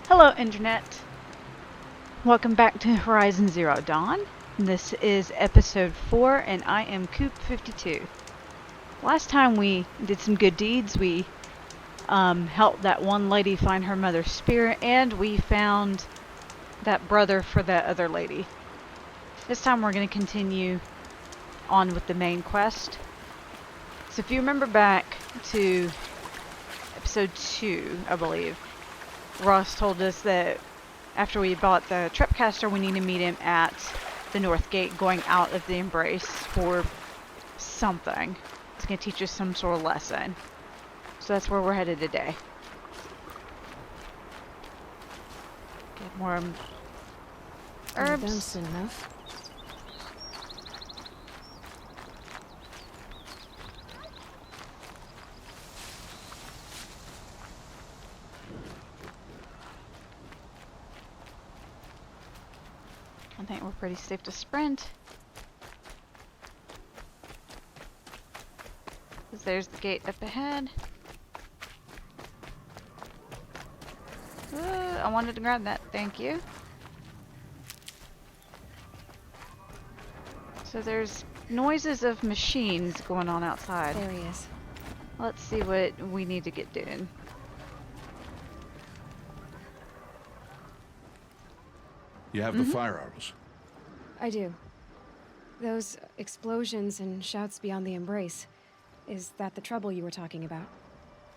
Hello, Internet. Welcome back to Horizon Zero Dawn. This is episode 4, and I am Coop52. Last time we did some good deeds. We helped that one lady find her mother's spirit, and we found that brother for that other lady. This time we're going to continue on with the main quest. So if you remember back to episode 2, I believe, Ross told us that after we bought the Tripcaster, we need to meet him at the North Gate going out of the Embrace for something. It's going to teach us some sort of lesson. So that's where we're headed today. Get more herbs. That's enough. I think we're pretty safe to sprint. Because there's the gate up ahead. I wanted to grab that, thank you. So there's noises of machines going on outside. There he is. Let's see what we need to get doing. You have the firearms. I do. Those explosions and shouts beyond the Embrace. Is that the trouble you were talking about?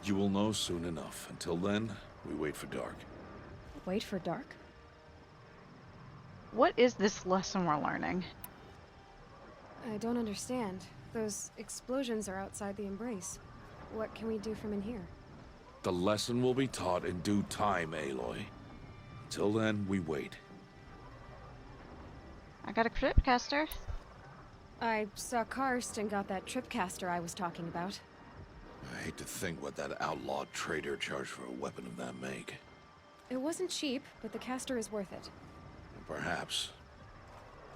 You will know soon enough. Until then, we wait for dark. Wait for dark? What is this lesson we're learning? I don't understand. Those explosions are outside the Embrace. What can we do from in here? The lesson will be taught in due time, Aloy. Until then, we wait. I got a Tripcaster. I saw Karst and got that Tripcaster I was talking about. I hate to think what that outlaw trader charged for a weapon of that make. It wasn't cheap, but the caster is worth it. Perhaps.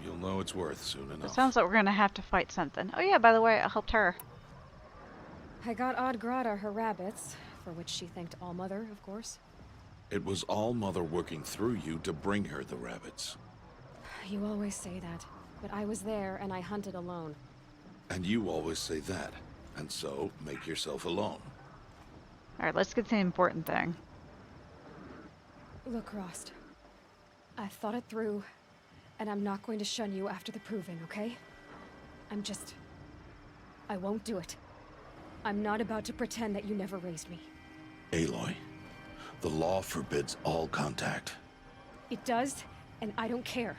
You'll know it's worth soon It enough. sounds like we're gonna have to fight something. Oh yeah, by the way, I helped her. I got Oddgrada her rabbits, for which she thanked Allmother, of course. It was All-Mother working through you to bring her the rabbits. You always say that, but I was there and I hunted alone. And you always say that. And so, make yourself alone. Alright, let's get to the important thing. Look, Rost. I thought it through, and I'm not going to shun you after the proving, okay? I won't do it. I'm not about to pretend that you never raised me. Aloy, the law forbids all contact. It does, and I don't care.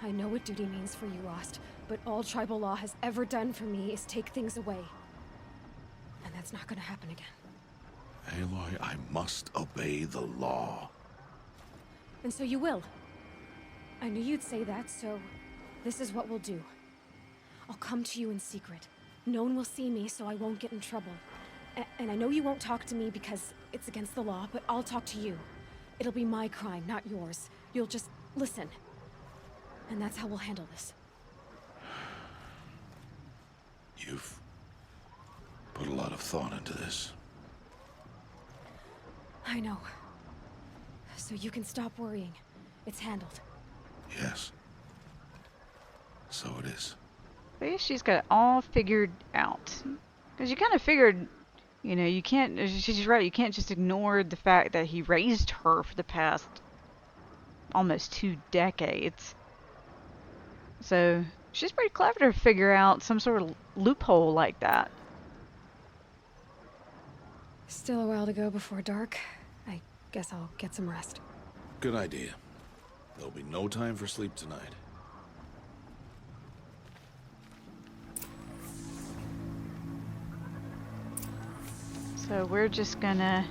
I know what duty means for you, Rost, but all tribal law has ever done for me is take things away. And that's not gonna happen again. Aloy, I must obey the law. And so you will. I knew you'd say that, so this is what we'll do. I'll come to you in secret. No one will see me, so I won't get in trouble. And I know you won't talk to me because it's against the law, but I'll talk to you. It'll be my crime, not yours. You'll just listen. And that's how we'll handle this. You've put a lot of thought into this. I know. So you can stop worrying. It's handled. Yes. So it is. See, she's got it all figured out. Because you kind of figured, you know, you can't, she's right, you can't just ignore the fact that he raised her for the past almost 2 decades. So, she's pretty clever to figure out some sort of loophole like that. Still a while to go before dark. I guess I'll get some rest. Good idea. There'll be no time for sleep tonight. So we're just gonna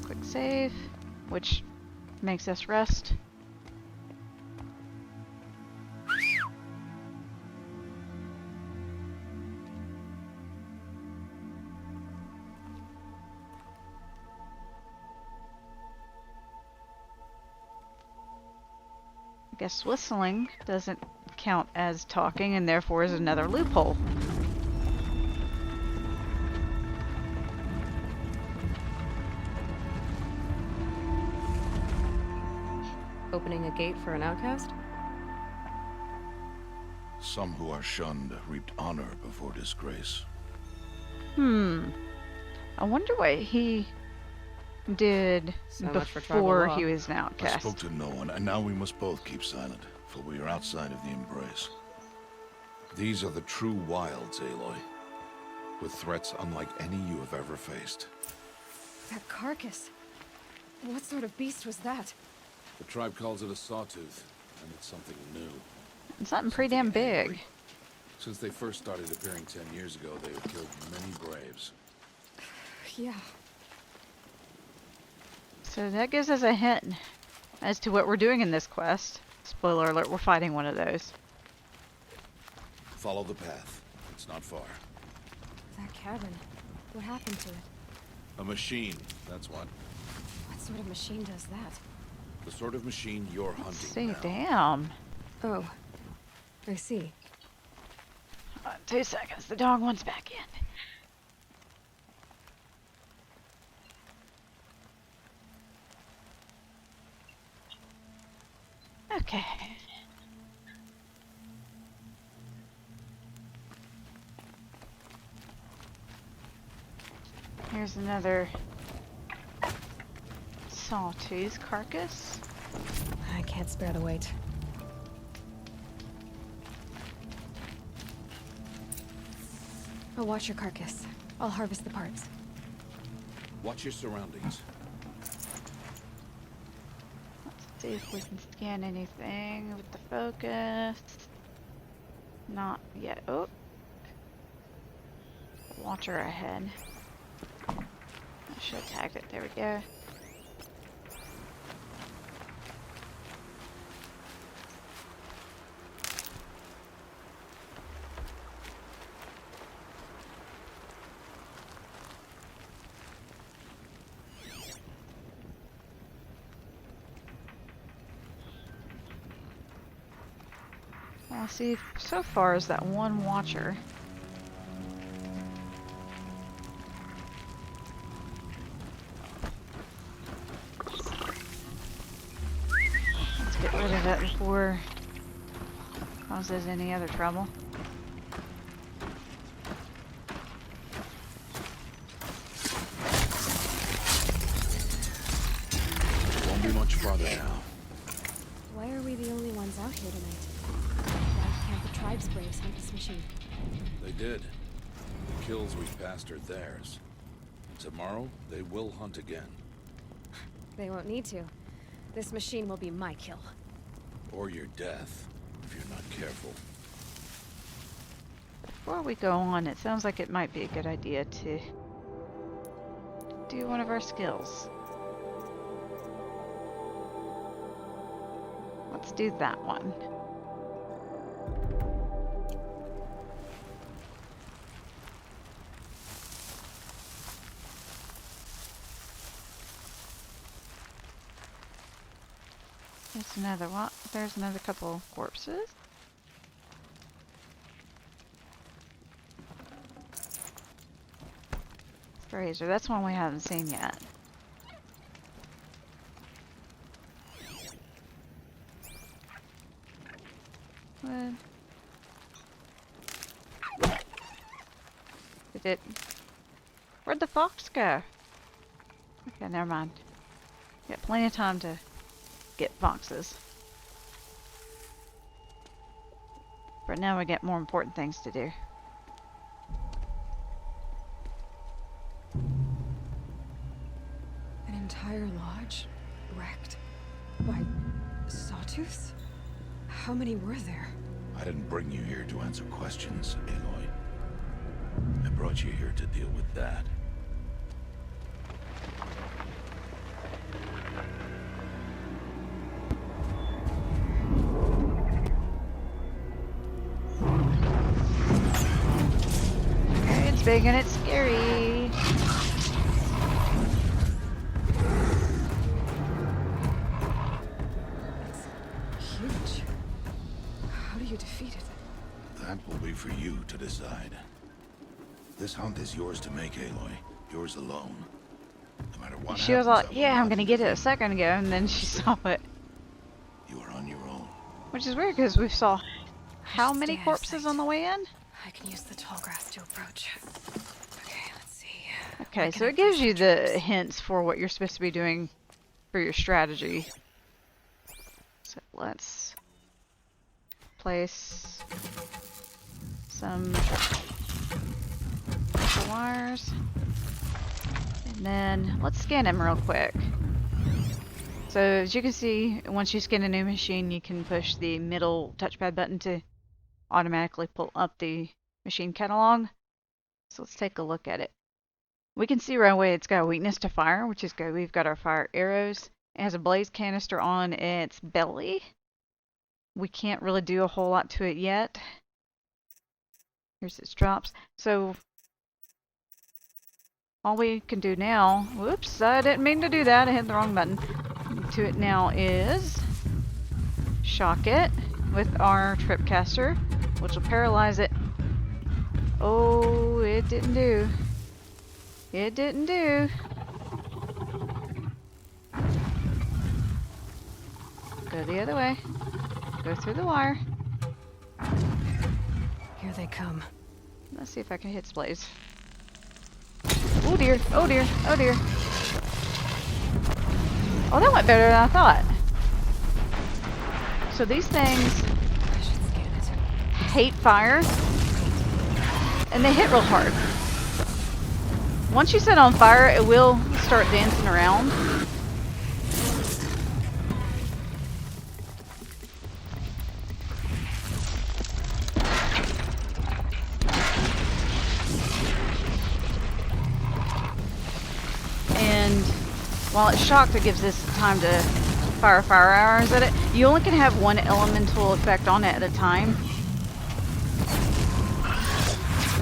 quick save, which makes us rest. I guess whistling doesn't count as talking and therefore is another loophole. Opening a gate for an outcast? Some who are shunned reaped honor before disgrace. I wonder what he did So much for tribal before law. he was an I outcast. spoke to no one, and now we must both keep silent, for we are outside of the embrace. These are the true wilds, Aloy. With threats unlike any you have ever faced. That carcass. What sort of beast was that? The tribe calls it a sawtooth, and it's something new. It's something pretty damn big. Angry. Since they first started appearing 10 years ago, they have killed many braves. Yeah. So that gives us a hint as to what we're doing in this quest. Spoiler alert, we're fighting one of those. Follow the path. It's not far. That cabin. What happened to it? A machine, that's what. What sort of machine does that? The sort of machine you're Let's hunting see, now. damn. Oh. I see. 2 seconds, the dog wants back in. Okay. Here's another sawtooth carcass. I can't spare the weight. I'll watch your carcass. I'll harvest the parts. Watch your surroundings. Let's see if we can scan anything with the focus. Not yet. Oh. Watcher ahead. I should have tagged it. There we go. Well, see, so far is that one watcher. Let's get rid of it before it causes any other trouble. Won't be much farther now. Why are we the only ones out here tonight? Why can't the tribe's braves hunt this machine? They did. The kills we passed are theirs. Tomorrow, they will hunt again. They won't need to. This machine will be my kill. Or your death, if you're not careful. Before we go on, it sounds like it might be a good idea to do one of our skills. Let's do that one. There's another one. There's another couple corpses. Fraser, that's one we haven't seen yet. What? Did it? Where'd the fox go? Okay, never mind. Got plenty of time to get foxes. But now we get more important things to do. An entire lodge wrecked by sawtooths? How many were there? I didn't bring you here to answer questions, Aloy. I brought you here to deal with that. Okay, it's big and it's scary. It's huge. How do you defeat it? That will be for you to decide. This hunt is yours to make, Aloy. Yours alone. No matter what She was happens, like, I will yeah, I'm not gonna get it a intervene. second ago, and then she saw it. Which is weird because we saw how should many stay out of corpses sight. on the way in? I can use the tall grass to approach. Okay, let's see. Okay, Where so can I it gives place you my the traps? hints for what you're supposed to be doing for your strategy. So let's place some wires. And then let's scan him real quick. So as you can see, once you scan a new machine, you can push the middle touchpad button to automatically pull up the machine catalog. So let's take a look at it. We can see right away it's got a weakness to fire, which is good. We've got our fire arrows. It has a blaze canister on its belly. We can't really do a whole lot to it yet. Here's its drops. So all we can do now, whoops, I didn't mean to do that. I hit the wrong button. To it now is shock it with our tripcaster, which will paralyze it. Oh, it didn't do. It didn't do. Go the other way. Go through the wire. Here they come. Let's see if I can hit Blaze. Oh dear, oh dear, oh dear. Oh, that went better than I thought. So these things I should scan it. hate fire, and they hit real hard. Once you set on fire, it will start dancing around. And while it's shocked, it gives this time to fire arrows at it. You only can have one elemental effect on it at a time.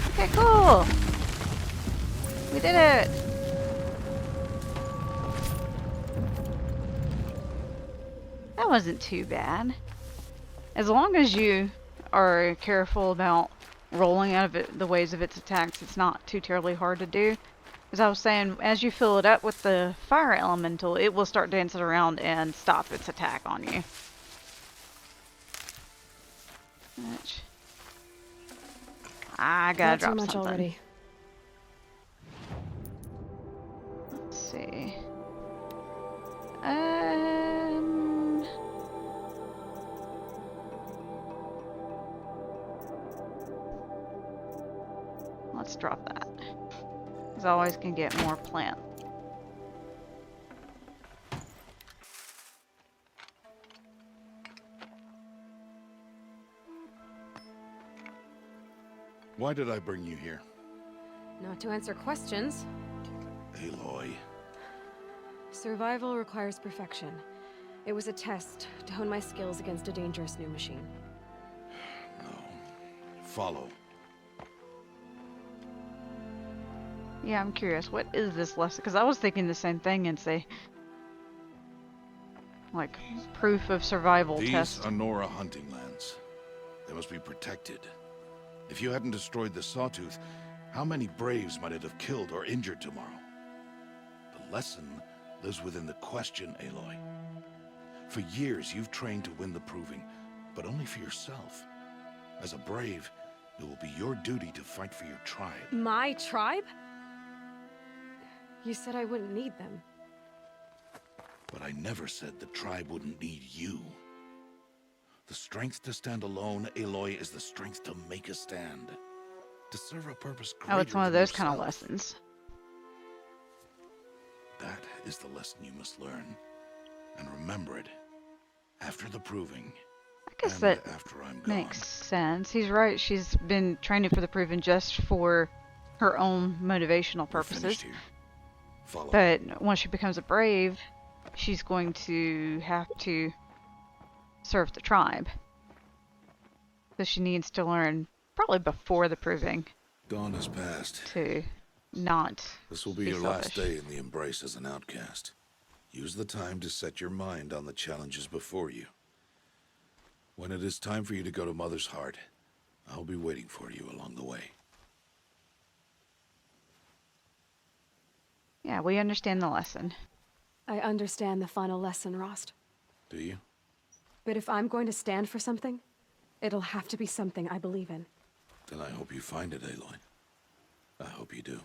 Okay, cool. We did it. That wasn't too bad. As long as you are careful about rolling out of it, the ways of its attacks, it's not too terribly hard to do. As I was saying, as you fill it up with the fire elemental, it will start dancing around and stop its attack on you. Which I gotta Not drop too much something. already. Let's see. Let's drop that. Because I always can get more plant. Why did I bring you here? Not to answer questions. Aloy. Survival requires perfection. It was a test to hone my skills against a dangerous new machine. No. Follow. Yeah, I'm curious. What is this lesson? Because I was thinking the same thing and say, like, proof of survival These test. are Nora hunting lands. They must be protected. If you hadn't destroyed the Sawtooth, how many Braves might it have killed or injured tomorrow? The lesson lives within the question, Aloy. For years, you've trained to win the Proving, but only for yourself. As a Brave, it will be your duty to fight for your tribe. My tribe? You said I wouldn't need them. But I never said the tribe wouldn't need you. The strength to stand alone, Aloy, is the strength to make a stand. To serve a purpose greater Oh, it's one of than those kind of yourself. lessons. That is the lesson you must learn. And remember it. After the Proving. I guess And that after I'm gone. makes sense. He's right. She's been training for the Proven just for her own motivational We're finished purposes. here. Follow. But once she becomes a Brave, she's going to have to serve the tribe. So she needs to learn, probably before the Proving, Dawn has passed. to not This will be be your last selfish. day in the Embrace as an outcast. Use the time to set your mind on the challenges before you. When it is time for you to go to Mother's Heart, I'll be waiting for you along the way. Yeah, we understand the lesson. I understand the final lesson, Rost. Do you? But if I'm going to stand for something, it'll have to be something I believe in. Then I hope you find it, Aloy. I hope you do.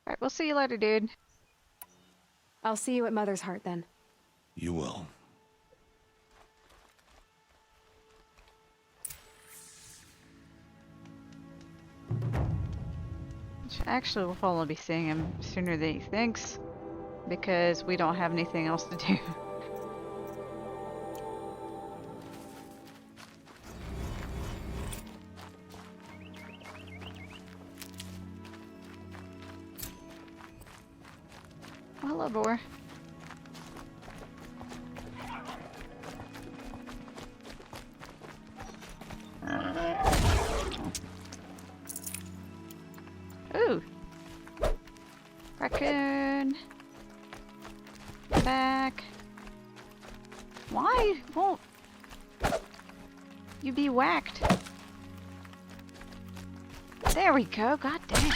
Alright, we'll see you later, dude. I'll see you at Mother's Heart then. You will. Actually, we'll probably be seeing him sooner than he thinks, because we don't have anything else to do. Hello, boar. Ooh. Raccoon. Back. Why won't you be whacked? There we go. God damn.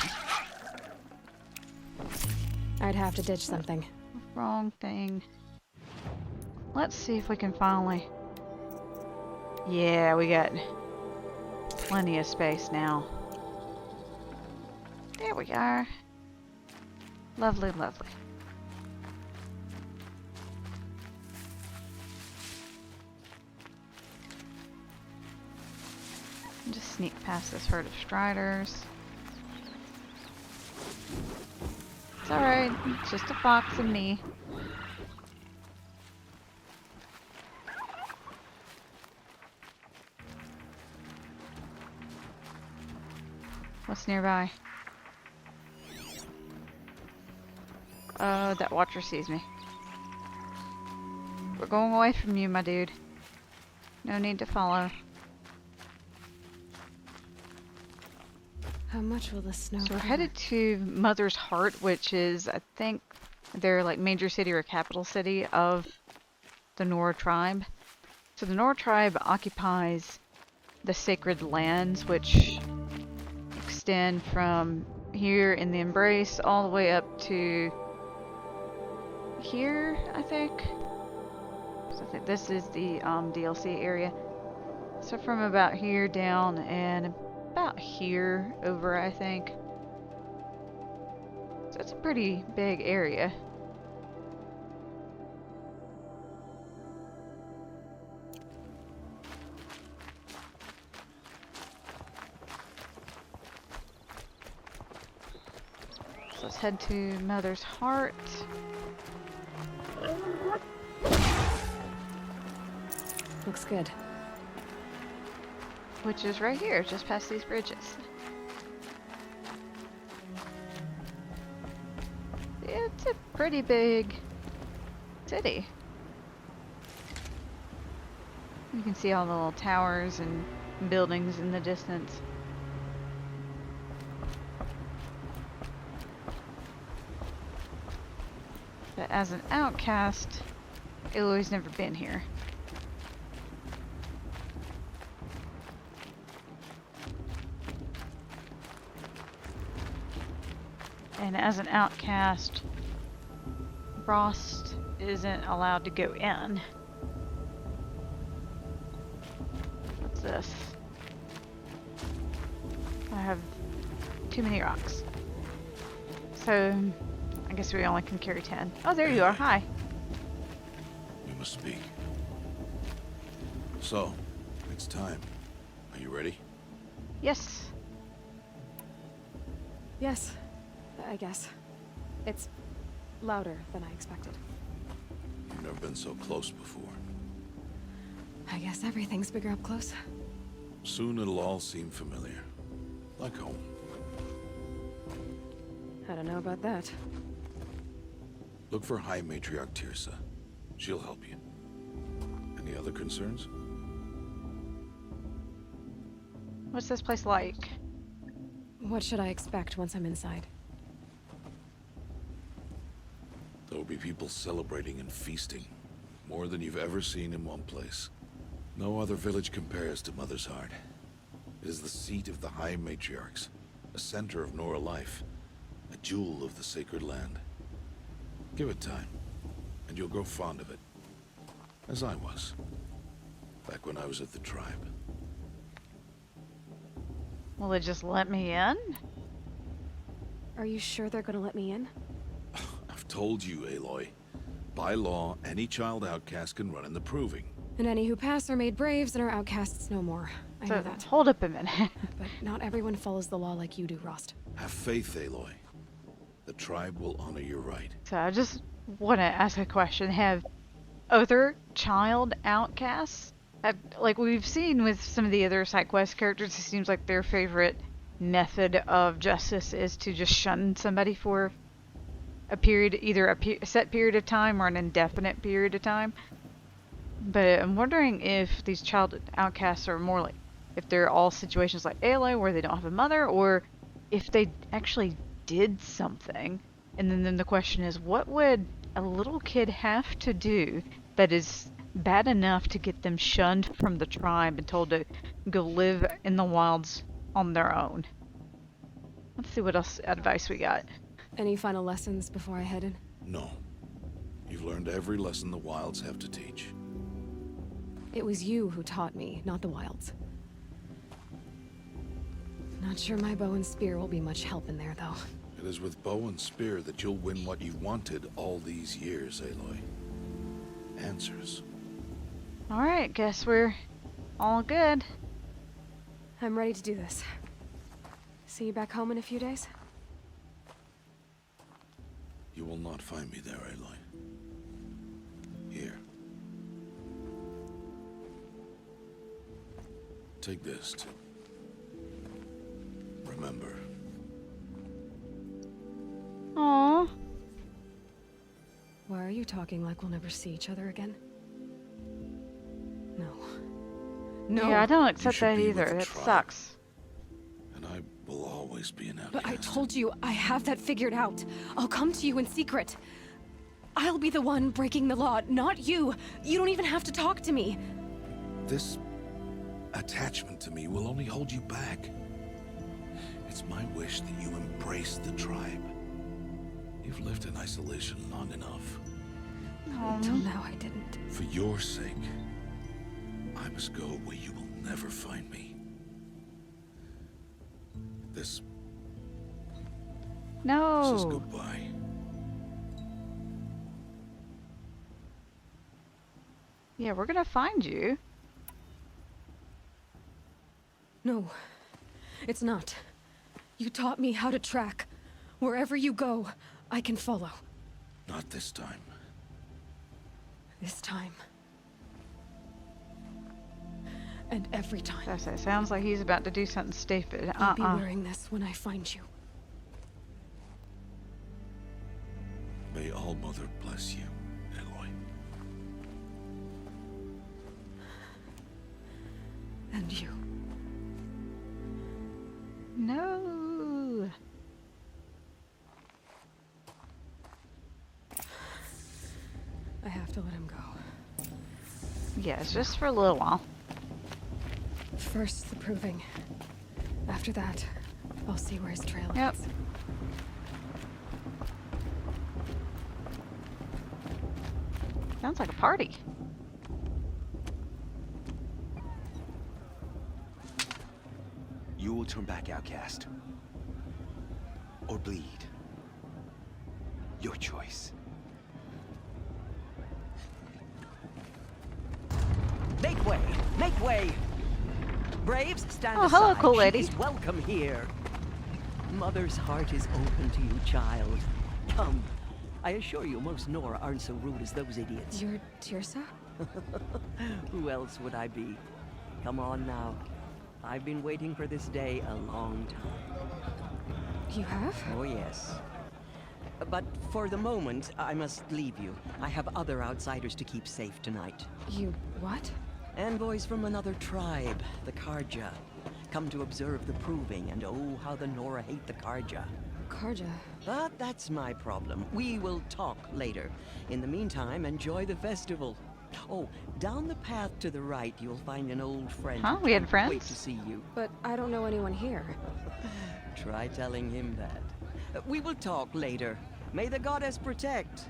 I'd have to ditch something. Wrong thing. Let's see if we can finally... Yeah, we got plenty of space now. There we are. Lovely, lovely. Just sneak past this herd of striders. It's alright, it's just a fox and me. What's nearby? That watcher sees me. We're going away from you, my dude. No need to follow. How much will the snow So we're cover? headed to Mother's Heart, which is, I think, their like major city or capital city of the Nora tribe. So the Nora tribe occupies the sacred lands, which extend from here in the Embrace all the way up to here, I think. So I think this is the DLC area. So from about here down and about here over, I think. So it's a pretty big area. So let's head to Mother's Heart. Looks good. Which is right here, just past these bridges. It's a pretty big city. You can see all the little towers and buildings in the distance. But as an outcast, Aloy's never been here. And as an outcast, Rost isn't allowed to go in. What's this? I have too many rocks. So, I guess we only can carry 10. Oh, there you are. Hi. We must speak. So, it's time. Are you ready? Yes. Yes, I guess. It's louder than I expected. You've never been so close before. I guess everything's bigger up close. Soon it'll all seem familiar. Like home. I don't know about that. Look for High Matriarch Tirsa. She'll help you. Any other concerns? What's this place like? What should I expect once I'm inside? There will be people celebrating and feasting. More than you've ever seen in one place. No other village compares to Mother's Heart. It is the seat of the High Matriarchs, a center of Nora life, a jewel of the sacred land. Give it time, and you'll grow fond of it. As I was. Back when I was at the tribe. Will they just let me in? Are you sure they're gonna let me in? I've told you, Aloy. By law, any child outcast can run in the proving. And any who pass are made braves and are outcasts no more. I know that. Hold up a minute. But not everyone follows the law like you do, Rost. Have faith, Aloy. The tribe will honor your right. So I just want to ask a question. Have other child outcasts, like we've seen with some of the other side quest characters, it seems like their favorite method of justice is to just shun somebody for a period, either a set period of time or an indefinite period of time. But I'm wondering if these child outcasts are more like, if they're all situations like Aloy where they don't have a mother, or if they actually did something. And then the question is, what would a little kid have to do that is bad enough to get them shunned from the tribe and told to go live in the wilds on their own? Let's see what else advice we got. Any final lessons before I head in? No. You've learned every lesson the wilds have to teach. It was you who taught me, not the wilds. Not sure my bow and spear will be much help in there, though. It is with bow and spear that you'll win what you've wanted all these years, Aloy. Answers. Alright, guess we're all good. I'm ready to do this. See you back home in a few days? You will not find me there, Aloy. Here. Take this to remember. Aww. Why are you talking like we'll never see each other again? No. No! Yeah, I don't accept should that be with either. the That tribe. sucks. And I will always be an outcast. But I told you, I have that figured out. I'll come to you in secret. I'll be the one breaking the law, not you. You don't even have to talk to me. This attachment to me will only hold you back. It's my wish that you embrace the tribe. You've lived in isolation long enough. Until now, I didn't. For your sake, I must go where you will never find me. This No. says goodbye. Yeah, we're gonna find you. No, it's not. You taught me how to track. Wherever you go, I can follow. Not this time. This time. And every time. It sounds like he's about to do something stupid. I'll be wearing this when I find you. May All Mother bless you, Aloy. And you. No. I have to let him go. Yes, just for a little while. First, the proving. After that, I'll see where his trail Yep. leads. Sounds like a party. You will turn back, outcast. Or bleed. Your choice. Make way! Make way! Braves, stand Oh, aside. hello, cool She lady. is welcome here. Mother's heart is open to you, child. Come. I assure you, most Nora aren't so rude as those idiots. You're Tirsa? Who else would I be? Come on now. I've been waiting for this day a long time. You have? Oh, yes. But for the moment, I must leave you. I have other outsiders to keep safe tonight. You what? Envoys from another tribe, the Karja. Come to observe the proving, and oh, how the Nora hate the Karja. Karja. But that's my problem. We will talk later. In the meantime, enjoy the festival. Oh, down the path to the right, you'll find an old friend. Huh? who We had can't friends? Wait to see you. But I don't know anyone here. Try telling him that. We will talk later. May the goddess protect.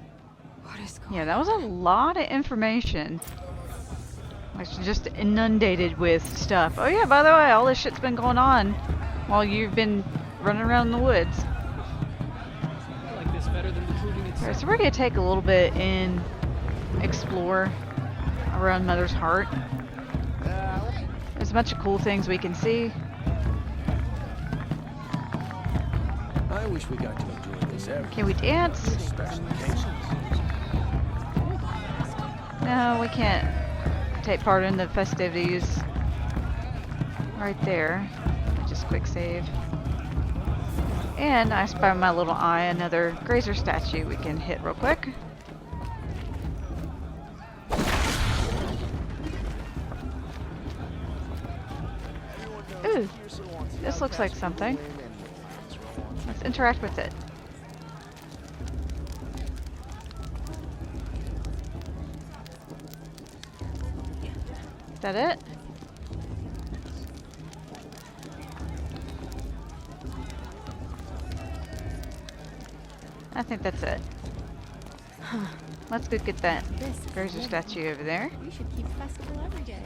What is going Yeah, that was a lot of information. I was just inundated with stuff. Oh yeah, by the way, all this shit's been going on while you've been running around in the woods. I like this better than the proving Alright, itself. so we're gonna take a little bit and explore around Mother's Heart. There's a bunch of cool things we can see. I wish we got to enjoy this every Can we dance? special occasions. No, we can't take part in the festivities. Right there. Just quick save. And I spy my little eye another Grazer statue we can hit real quick. Ooh, this looks like something. Let's interact with it. Is that it? I think that's it. Let's go get that Grazer statue over there. We should keep festival every day.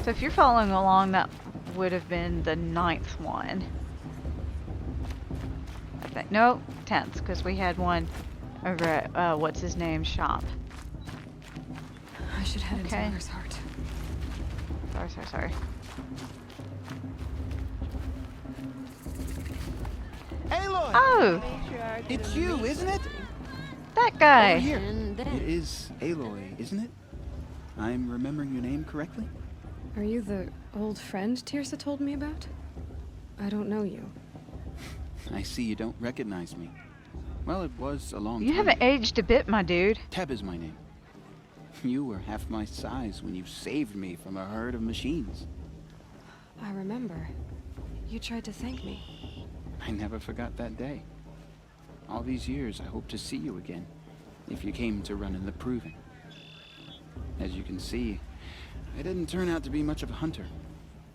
So if you're following along, that would have been the 9th one. I think. No, 10th, because we had one over at, what's his name, shop. I should head Okay. into Mother's Heart. Sorry. Aloy! Oh, It's you, isn't it? that guy. Over here. And then... It is Aloy, isn't it? I'm remembering your name correctly? Are you the old friend Tirsa told me about? I don't know you. I see you don't recognize me. Well, it was a long You time haven't ago. aged a bit, my dude. Teb is my name. You were half my size when you saved me from a herd of machines. I remember. You tried to thank me. I never forgot that day. All these years, I hope to see you again, if you came to run in the proving. As you can see, I didn't turn out to be much of a hunter.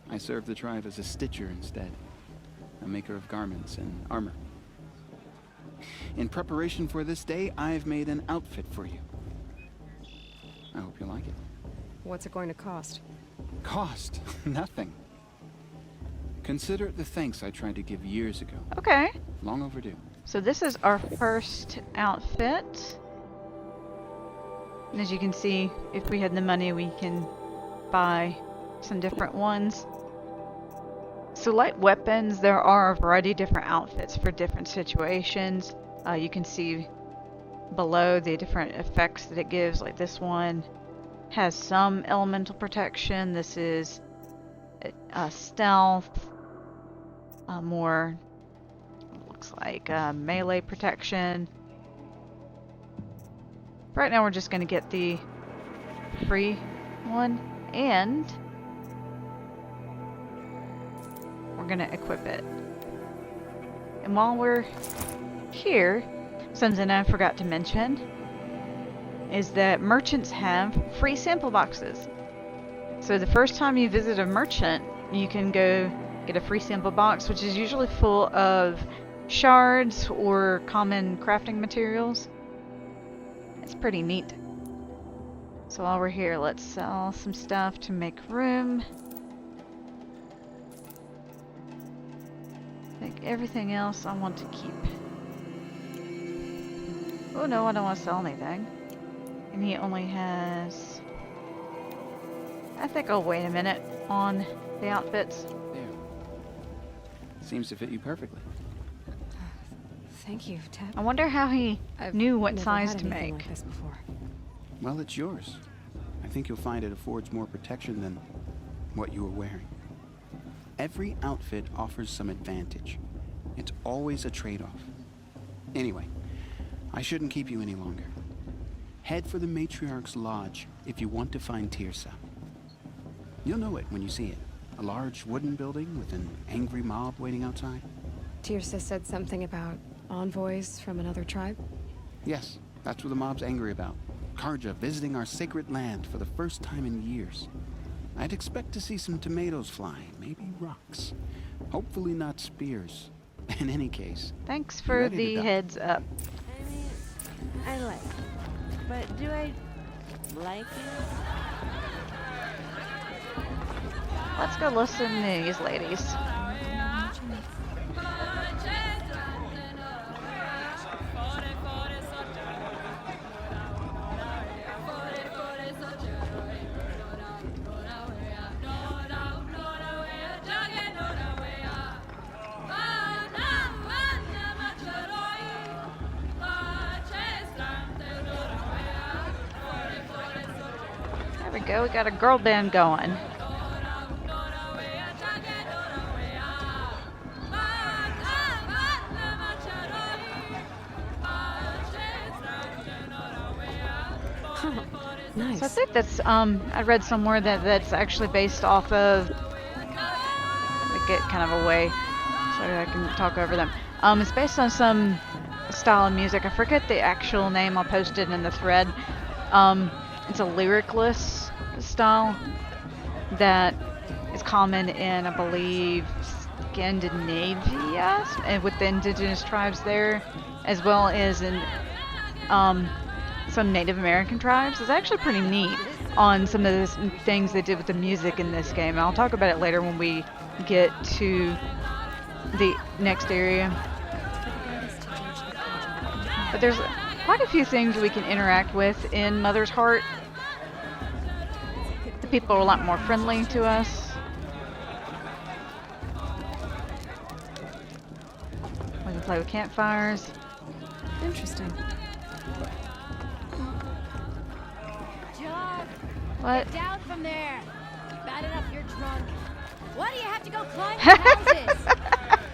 I served the tribe as a stitcher instead, a maker of garments and armor. In preparation for this day, I've made an outfit for you. I hope you like it. What's it going to cost? Cost? Nothing. Consider it the thanks I tried to give years ago. Okay. Long overdue. So this is our first outfit. And as you can see, if we had the money, we can buy some different ones. So light weapons, there are a variety of different outfits for different situations. You can see below the different effects that it gives. Like this one has some elemental protection. This is stealth, more looks like melee protection. Right now we're just going to get the free one, and we're going to equip it. And while we're here, something I forgot to mention is that merchants have free sample boxes. So the first time you visit a merchant, you can go get a free sample box, which is usually full of shards or common crafting materials. It's pretty neat. So while we're here, let's sell some stuff to make room. I think everything else I want to keep. Oh no, I don't want to sell anything. And he only has... I think I'll wait a minute on the outfits. There. Seems to fit you perfectly. Thank you, Ted. I wonder how he I've knew what never size had to anything make. like this before. Well, it's yours. I think you'll find it affords more protection than what you were wearing. Every outfit offers some advantage. It's always a trade-off. Anyway, I shouldn't keep you any longer. Head for the Matriarch's Lodge if you want to find Tirsa. You'll know it when you see it. A large wooden building with an angry mob waiting outside. Tirsa said something about envoys from another tribe? Yes, that's what the mob's angry about. Karja visiting our sacred land for the first time in years. I'd expect to see some tomatoes flying, maybe rocks. Hopefully not spears. In any case, Thanks you for ready to the die? heads up. I mean, I like it. But do I like it? Let's go listen to these ladies. There we go, we got a girl band going. Nice. So I think that's I read somewhere that that's actually based off of. Let me get kind of away so I can talk over them. It's based on some style of music. I forget the actual name. I'll post it in the thread. It's a lyricless style that is common in, I believe, Scandinavia and with the indigenous tribes there, as well as in some Native American tribes. It's actually pretty neat on some of the things they did with the music in this game. I'll talk about it later when we get to the next area. But there's quite a few things we can interact with in Mother's Heart. The people are a lot more friendly to us. We can play with campfires. Interesting. Jog! What? Get down from there! Bad enough you're drunk. Why do you have to go climb houses?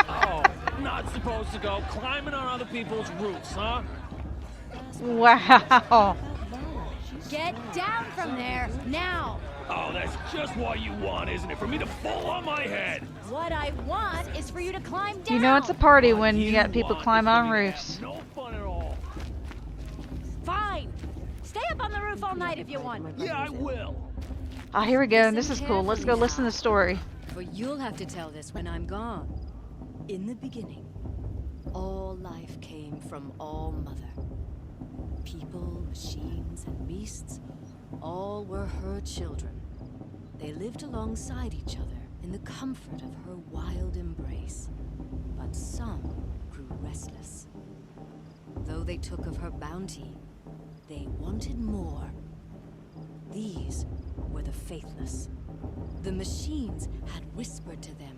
Oh, not supposed to go climbing on other people's roofs, huh? Wow. Get down from there, now! Oh, that's just what you want, isn't it? For me to fall on my head. What I want is for you to climb down! You know it's a party when you got want people is climb for on me to have roofs. No fun at all. Fine! Stay up on the roof all night if you want. Yeah, I will. Ah, here we go. This is cool. Let's go listen to the story. For you'll have to tell this when I'm gone. In the beginning, all life came from All Mother. People, machines, and beasts, all were her children. They lived alongside each other in the comfort of her wild embrace. But some grew restless. Though they took of her bounty, they wanted more. These were the faithless. The machines had whispered to them,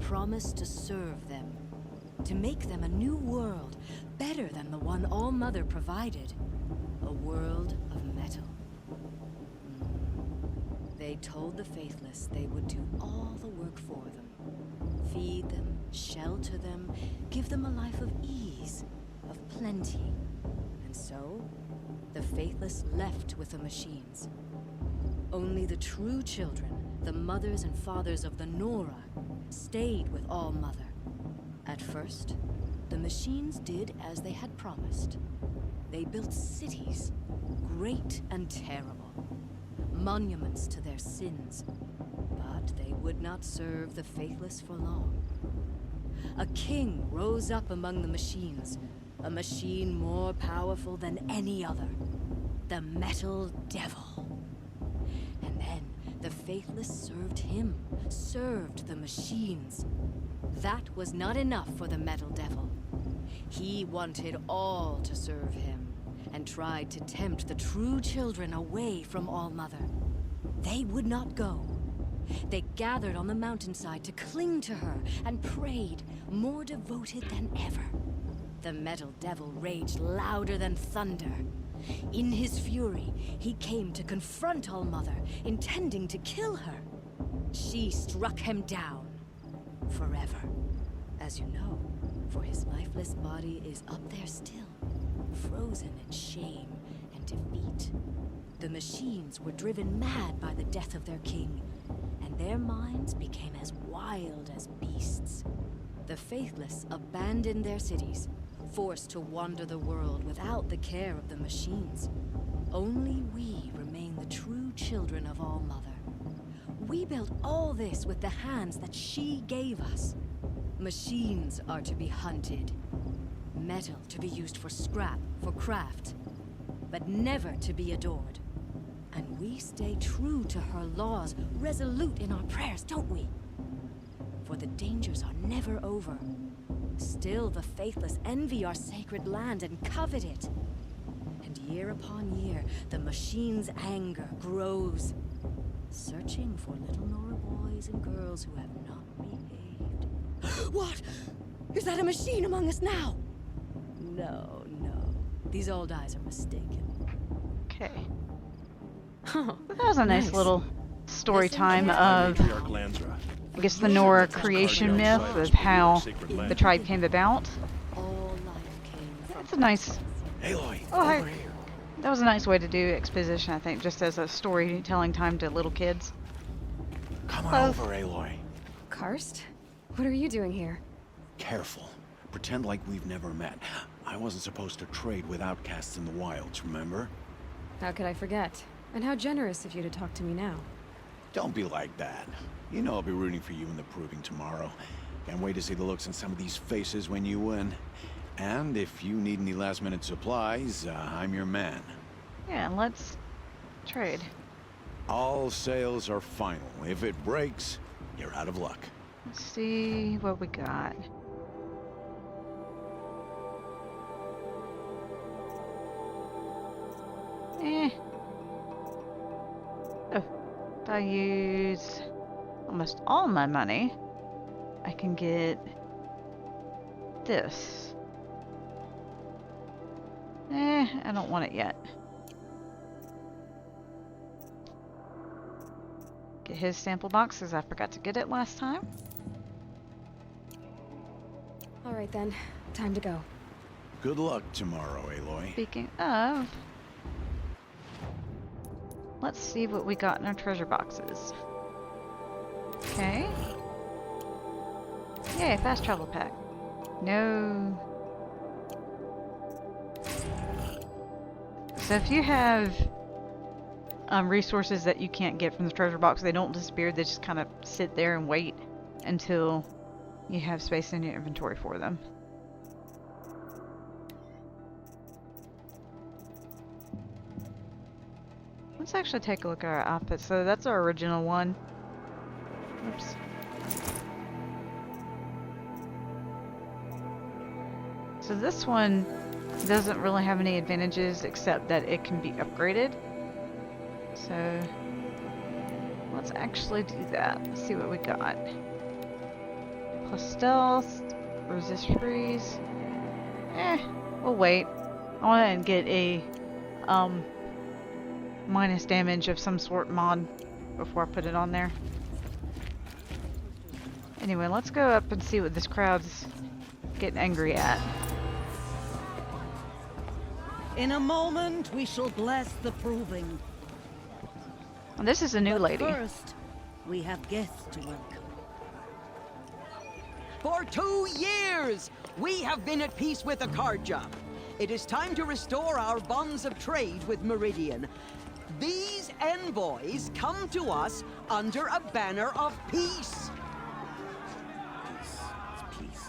promised to serve them, to make them a new world, better than the one All Mother provided. A world of metal. They told the faithless they would do all the work for them. Feed them, shelter them, give them a life of ease, of plenty. And so, the faithless left with the machines. Only the true children, the mothers and fathers of the Nora, stayed with All Mother. At first, the machines did as they had promised. They built cities, great and terrible, monuments to their sins. But they would not serve the faithless for long. A king rose up among the machines, a machine more powerful than any other, the Metal Devil. And then the faithless served him, served the machines. That was not enough for the Metal Devil. He wanted all to serve him, and tried to tempt the true children away from All Mother. They would not go. They gathered on the mountainside to cling to her and prayed, more devoted than ever. The Metal Devil raged louder than thunder. In his fury, he came to confront All Mother, intending to kill her. She struck him down. Forever. As you know, for his lifeless body is up there still, frozen in shame and defeat. The machines were driven mad by the death of their king, and their minds became as wild as beasts. The faithless abandoned their cities, forced to wander the world without the care of the machines. Only we remain the true children of All Mother. We built all this with the hands that she gave us. Machines are to be hunted. Metal to be used for scrap, for craft. But never to be adored. And we stay true to her laws, resolute in our prayers, don't we? For the dangers are never over. Still the faithless envy our sacred land and covet it. And year upon year, the machine's anger grows, searching for little Nora boys and girls who have not behaved. What? Is that a machine among us now? No, no. These old eyes are mistaken. Okay. That was a nice little story time of, I guess, the Nora creation myth of how the tribe came about. That's a nice... Aloy, Oh, hi. That was a nice way to do exposition, I think, just as a storytelling time to little kids. come on over, Aloy. Karst? What are you doing here? Careful. Pretend like we've never met. I wasn't supposed to trade with outcasts in the wilds, remember? How could I forget? And how generous of you to talk to me now. Don't be like that. You know I'll be rooting for you in the proving tomorrow. Can't wait to see the looks on some of these faces when you win. And if you need any last-minute supplies, I'm your man. Yeah, let's trade. All sales are final. If it breaks, you're out of luck. Let's see what we got. Oh, if I use almost all my money, I can get this. I don't want it yet. Get his sample box, because I forgot to get it last time. Alright then, time to go. Good luck tomorrow, Aloy. Speaking of, let's see what we got in our treasure boxes. Okay. Yay, fast travel pack. No. So if you have resources that you can't get from the treasure box, they don't disappear, they just kind of sit there and wait until you have space in your inventory for them. Let's actually take a look at our outfit. So that's our original one. Oops. So this one doesn't really have any advantages except that it can be upgraded. So let's actually do that. Let's see what we got. Plus stealth, resist freeze. We'll wait. I want to get a minus damage of some sort mod before I put it on there. Anyway, let's go up and see what this crowd's getting angry at. In a moment, we shall bless the proving. Well, this is a new lady. First, we have guests to welcome. For 2 years, we have been at peace with Akarja. It is time to restore our bonds of trade with Meridian. These envoys come to us under a banner of peace. Peace.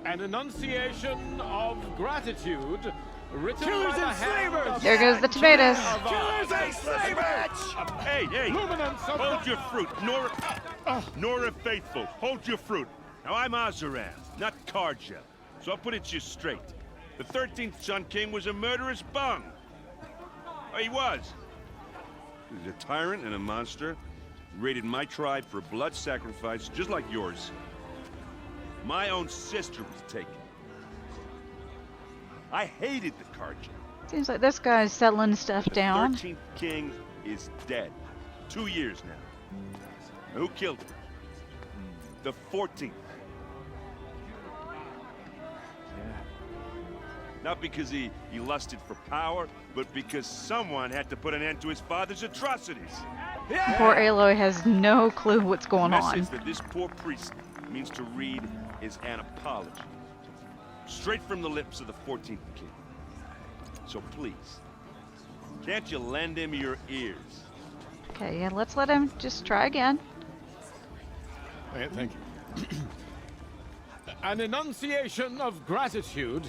An enunciation of gratitude written by the hand of... There goes the tomatoes. Killers and slavers! Hey, hold your fruit. Nora Faithful, hold your fruit. Now, I'm Azaran, not Karja, so I'll put it to you straight. The 13th Sun King was a murderous bung. Oh, he was. He was a tyrant and a monster. He raided my tribe for blood sacrifice, just like yours. My own sister was taken. I hated the Karja. Seems like this guy's settling stuff down. The 13th King is dead. 2 years now. Who killed him? The 14th. Not because he lusted for power, but because someone had to put an end to his father's atrocities. Poor Aloy has no clue what's going The on. message that this poor priest means to read is an apology. Straight from the lips of the 14th King. So please, can't you lend him your ears? Okay, yeah, let's let him just try again. Okay, thank you. An enunciation of gratitude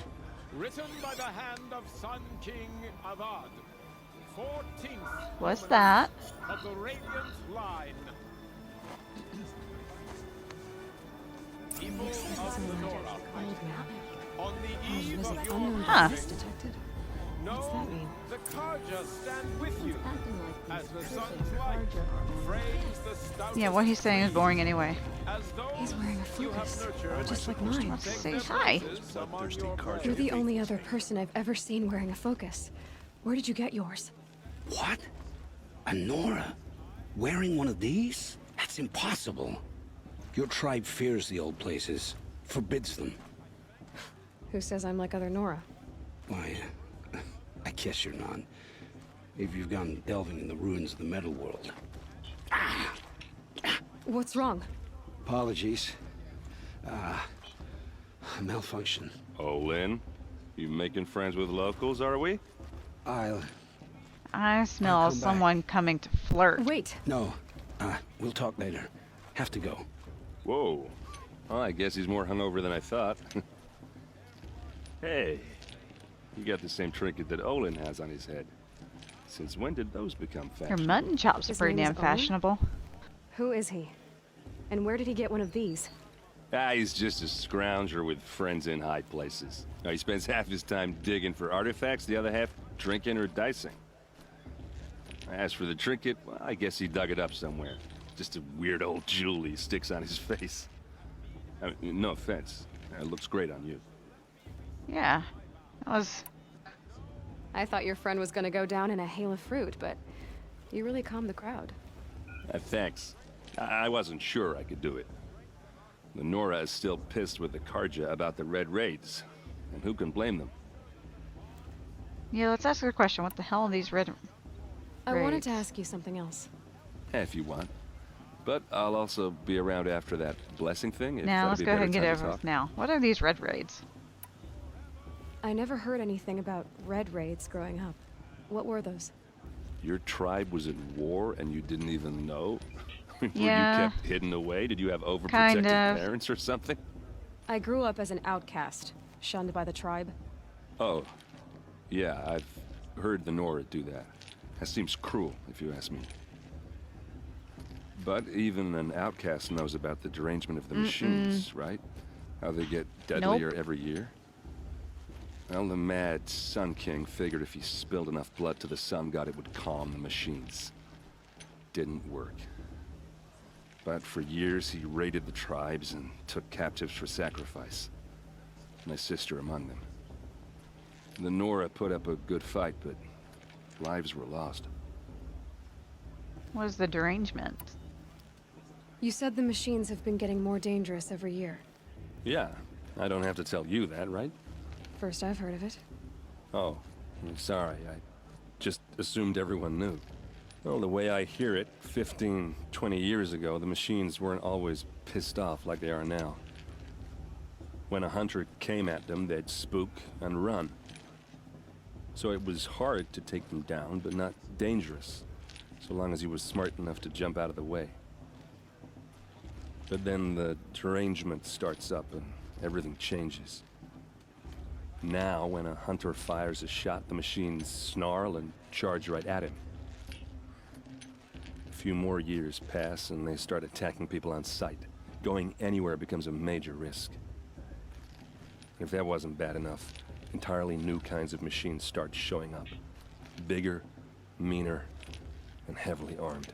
written by the hand of Sun King Avad, 14th What's that? of the Radiant Line. People of the Nora, on the eve of your Huh. detected. know What's that mean? the Karja stand with you as the sun's light frames the stout. Yeah, what he's saying is boring anyway. He's wearing a focus, just like mine. Let's say hi. You're the only other person I've ever seen wearing a focus. Where did you get yours? What? A Nora? Wearing one of these? That's impossible. Your tribe fears the old places, forbids them. Who says I'm like other Nora? Why, I guess you're not. If you've gone delving in the ruins of the metal world. What's wrong? Apologies. Malfunction. Oh, Lynn, you making friends with locals, are we? I smell come back. someone coming to flirt. Wait. No. We'll talk later. Have to go. Whoa. Well, I guess he's more hungover than I thought. Hey, you got the same trinket that Olin has on his head. Since when did those become Your fashionable? mutton chops are His pretty name is damn Owen? fashionable. Who is he? And where did he get one of these? He's just a scrounger with friends in high places. He spends half his time digging for artifacts, the other half drinking or dicing. As for the trinket, well, I guess he dug it up somewhere. Just a weird old jewel he sticks on his face. I mean, no offense. It looks great on you. Yeah, that was... I thought your friend was gonna go down in a hail of fruit, but you really calmed the crowd. Thanks. I wasn't sure I could do it. The Nora is still pissed with the Karja about the Red Raids. And who can blame them? Yeah, let's ask her a question. What the hell are these red... I wanted raids? to ask you something else. If you want. But I'll also be around after that blessing thing. if Now, that'd let's be a go ahead better and get time to over talk. with now. What are these red raids? I never heard anything about red raids growing up. What were those? Your tribe was at war and you didn't even know? Were Yeah. you kept hidden away? Did you have overprotective Kind of. parents or something? I grew up as an outcast, shunned by the tribe. Oh, yeah, I've heard the Nora do that. That seems cruel, if you ask me. But even an outcast knows about the derangement of the machines, right? How they get deadlier every year. Well, the mad Sun King figured if he spilled enough blood to the Sun God, it would calm the machines. Didn't work. But for years, he raided the tribes and took captives for sacrifice. My sister among them. The Nora put up a good fight, but lives were lost. What is the derangement? You said the machines have been getting more dangerous every year. Yeah, I don't have to tell you that, right? First I've heard of it. Oh, I'm sorry. I just assumed everyone knew. Well, the way I hear it, 15, 20 years ago, the machines weren't always pissed off like they are now. When a hunter came at them, they'd spook and run. So it was hard to take them down, but not dangerous, so long as he was smart enough to jump out of the way. But then the derangement starts up and everything changes. Now, when a hunter fires a shot, the machines snarl and charge right at him. A few more years pass and they start attacking people on sight. Going anywhere becomes a major risk. If that wasn't bad enough, entirely new kinds of machines start showing up. Bigger, meaner, and heavily armed.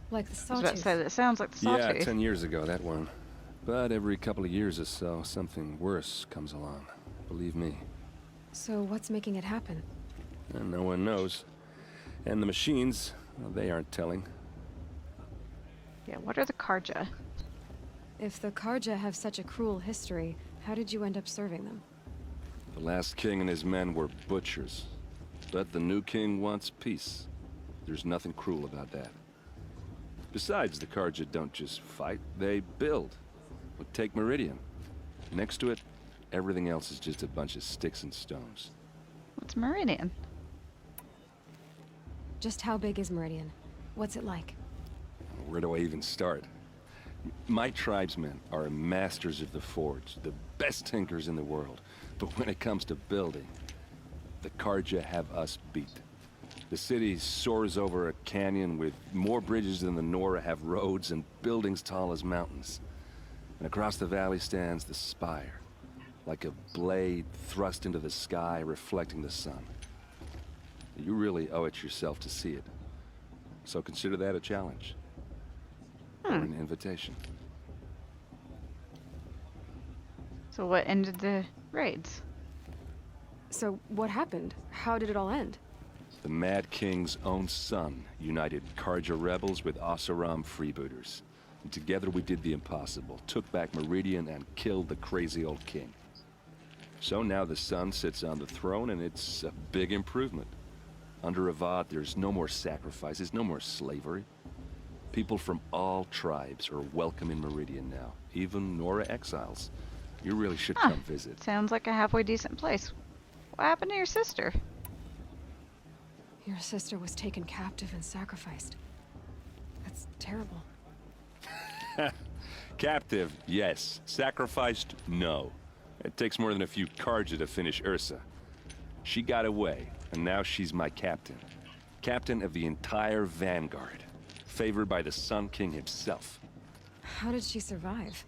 Like the I was about to sawtooth. say, that sounds like the sawtooth. Yeah, 10 years ago, that one. But every couple of years or so, something worse comes along. Believe me. So what's making it happen? And no one knows. And the machines, well, they aren't telling. Yeah, what are the Karja? If the Karja have such a cruel history, how did you end up serving them? The last king and his men were butchers. But the new king wants peace. There's nothing cruel about that. Besides, the Karja don't just fight, they build. But take Meridian. Next to it, everything else is just a bunch of sticks and stones. What's Meridian? Just how big is Meridian? What's it like? Where do I even start? My tribesmen are masters of the forge, the best tinkers in the world. But when it comes to building, the Carja have us beat. The city soars over a canyon with more bridges than the Nora have roads and buildings tall as mountains. And across the valley stands the spire, like a blade thrust into the sky reflecting the sun. You really owe it yourself to see it. So consider that a challenge. Or an invitation. So what ended the raids? So what happened? How did it all end? The Mad King's own son united Carja rebels with Oseram freebooters. And together we did the impossible, took back Meridian and killed the crazy old king. So now the son sits on the throne and it's a big improvement. Under Avad, there's no more sacrifices, no more slavery. People from all tribes are welcome in Meridian now, even Nora exiles. You really should come visit. Sounds like a halfway decent place. What happened to your sister? Your sister was taken captive and sacrificed. That's terrible. Captive, yes. Sacrificed, no. It takes more than a few Carja to finish Ursa. She got away, and now she's my captain. Captain of the entire Vanguard. Favored by the Sun King himself. How did she survive?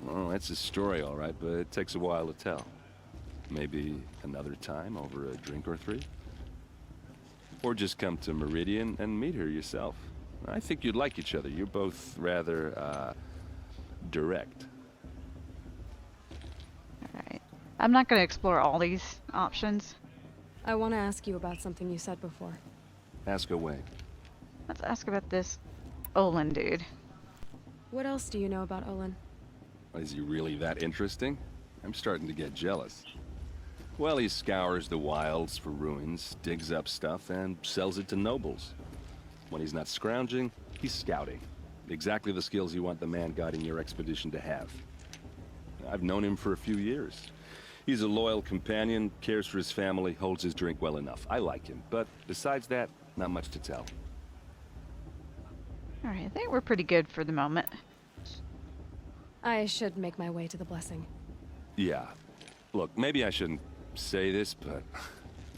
Well, that's a story, all right, but it takes a while to tell. Maybe another time over a drink or three? Or just come to Meridian and meet her yourself. I think you'd like each other. You're both rather, direct. Alright. I'm not going to explore all these options. I want to ask you about something you said before. Ask away. Let's ask about this Olin dude. What else do you know about Olin? Is he really that interesting? I'm starting to get jealous. Well, he scours the wilds for ruins, digs up stuff, and sells it to nobles. When he's not scrounging, he's scouting. Exactly the skills you want the man guiding your expedition to have. I've known him for a few years. He's a loyal companion, cares for his family, holds his drink well enough. I like him, but besides that, not much to tell. Alright, I think we're pretty good for the moment. I should make my way to the blessing. Yeah. Look, maybe I shouldn't say this, but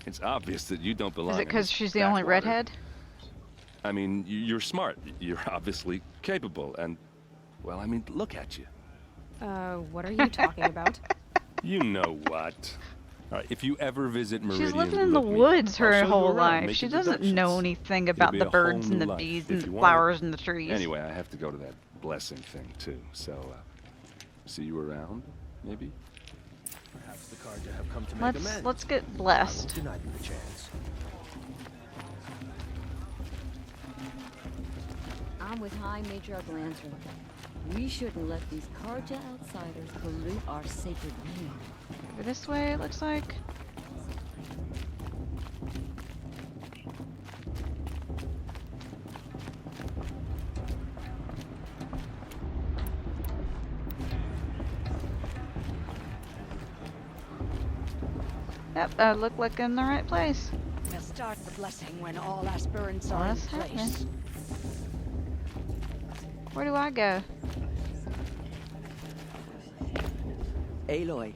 it's obvious that you don't belong. Is it because she's the only redhead? I mean, you're smart. You're obviously capable, and, well, I mean, look at you. What are you talking about? You know what. All right, if you ever visit Meridian, She's lived in the woods her whole life. She doesn't know anything about the birds and the bees and the flowers and the trees. Anyway, I have to go to that blessing thing, too. So, see you around, maybe? Perhaps the Carja have come to make amends. Let's get blessed. I won't deny you the chance. I'm with High Major Glanzer. We shouldn't let these Carja outsiders pollute our sacred land. Over this way, it looks like. Yep, I look like I'm in the right place. We'll start the blessing when all aspirants are in place. Where do I go? Aloy,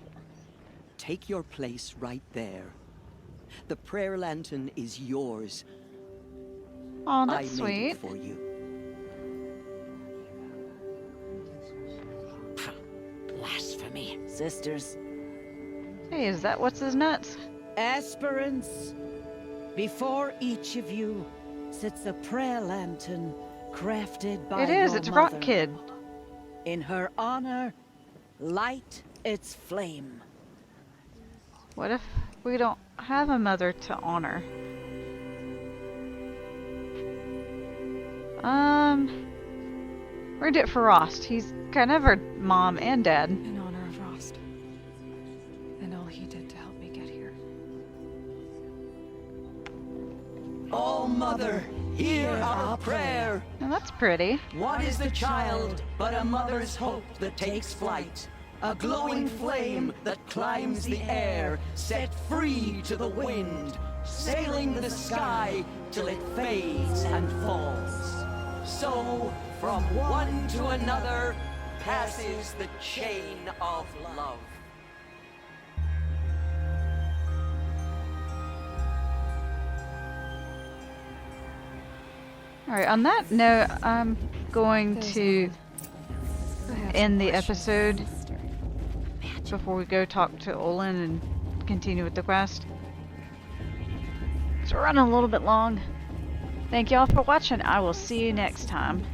take your place right there. The prayer lantern is yours. Oh, I that's made it sweet. for you. Blasphemy. Sisters. Hey, is that what's his nuts? Aspirants, before each of you sits a prayer lantern crafted by It is, your it's mother. Rock Kid. In her honor, light its flame. What if we don't have a mother to honor? We're gonna do it for Rost. He's kind of our mom and dad. In honor of Rost. And all he did to help me get here. Oh, Mother, hear our prayer. And that's pretty. What is the child but a mother's hope that takes flight? A glowing flame that climbs the air, set free to the wind, sailing the sky till it fades and falls. So, from one to another, passes the chain of love. Alright, on that note, I'm going to end the episode before we go talk to Olin and continue with the quest. So we're running a little bit long. Thank y'all for watching. I will see you next time.